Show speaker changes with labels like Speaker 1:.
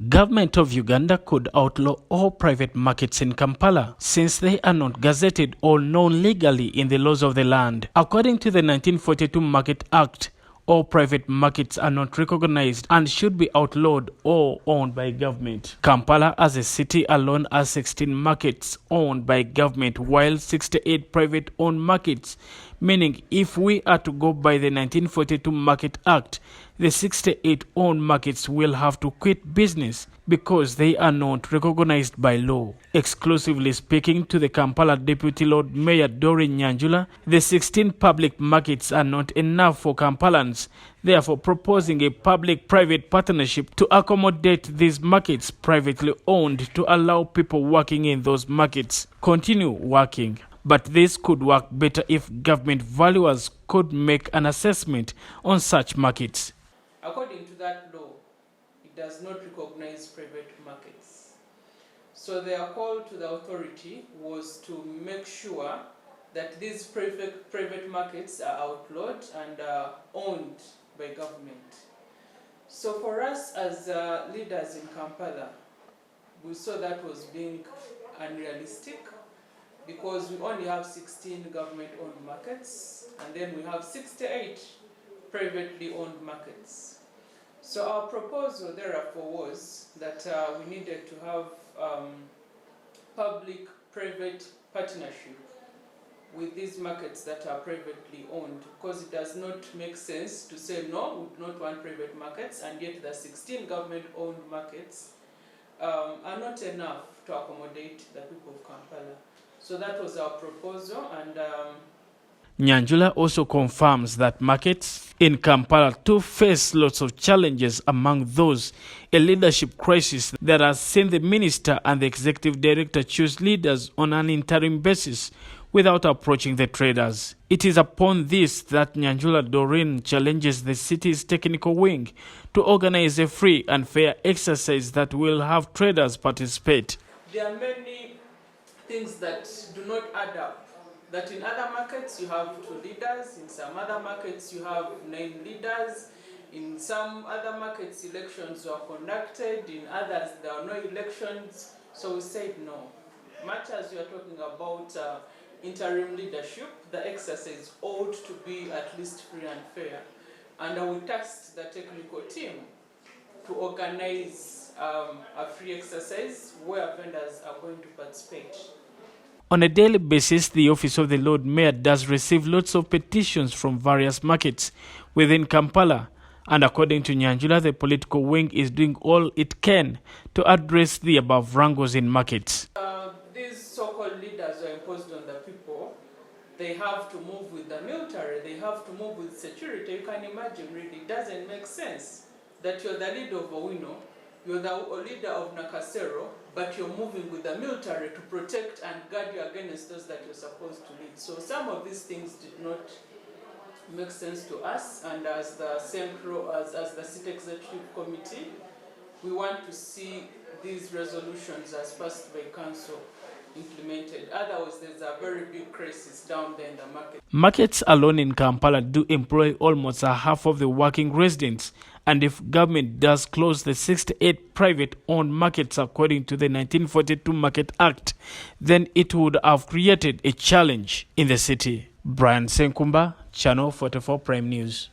Speaker 1: Government of Uganda could outlaw all private markets in Kampala since they are not gazetted or known legally in the laws of the land. According to the 1942 Market Act, all private markets are not recognized and should be outlawed or owned by government. Kampala as a city alone has 16 markets owned by government while 68 private-owned markets, meaning if we are to go by the 1942 Market Act, the 68 owned markets will have to quit business because they are not recognized by law. Exclusively speaking to the Kampala Deputy Lord Mayor Doreen Nyanjula, the 16 public markets are not enough for Kampalans, therefore proposing a public-private partnership to accommodate these markets privately owned to allow people working in those markets continue working. But this could work better if government valuers could make an assessment on such markets.
Speaker 2: According to that law, it does not recognize private markets. So their call to the authority was to make sure that these private markets are outlawed and are owned by government. So for us as leaders in Kampala, we saw that was being unrealistic because we only have 16 government-owned markets and then we have 68 privately owned markets. So our proposal therefore was that we needed to have public-private partnership with these markets that are privately owned, because it does not make sense to say no, we do not want private markets, and yet the 16 government-owned markets are not enough to accommodate the people of Kampala. So that was our proposal, and
Speaker 1: Nyanjula also confirms that markets in Kampala too face lots of challenges, among those a leadership crisis that has seen the minister and the executive director choose leaders on an interim basis without approaching the traders. It is upon this that Nyanjula Doreen challenges the city's technical wing to organize a free and fair exercise that will have traders participate.
Speaker 2: There are many things that do not add up. That in other markets you have 2 leaders, in some other markets you have 9 leaders, in some other markets elections were conducted, in others there are no elections. So we said no. Much as you are talking about interim leadership, the exercise ought to be at least free and fair. And I will task the technical team to organize a free exercise where vendors are going to participate.
Speaker 1: On a daily basis, the Office of the Lord Mayor does receive lots of petitions from various markets within Kampala, and according to Nyanjula, the political wing is doing all it can to address the above wrangles in markets.
Speaker 2: These so-called leaders are imposed on the people. They have to move with the military, they have to move with security. You can imagine, really, it doesn't make sense that you're the leader of Owino, you're the leader of Nakasero, but you're moving with the military to protect and guard you against those that you're supposed to lead. So some of these things did not make sense to us, and as the central, as the City Executive Committee, we want to see these resolutions as passed by Council implemented. Otherwise, there's a very big crisis down there in the market.
Speaker 1: Markets alone in Kampala do employ almost a half of the working residents, and if government does close the 68 private-owned markets according to the 1942 Market Act, then it would have created a challenge in the city. Brian Senkumba, Channel 44 Prime News.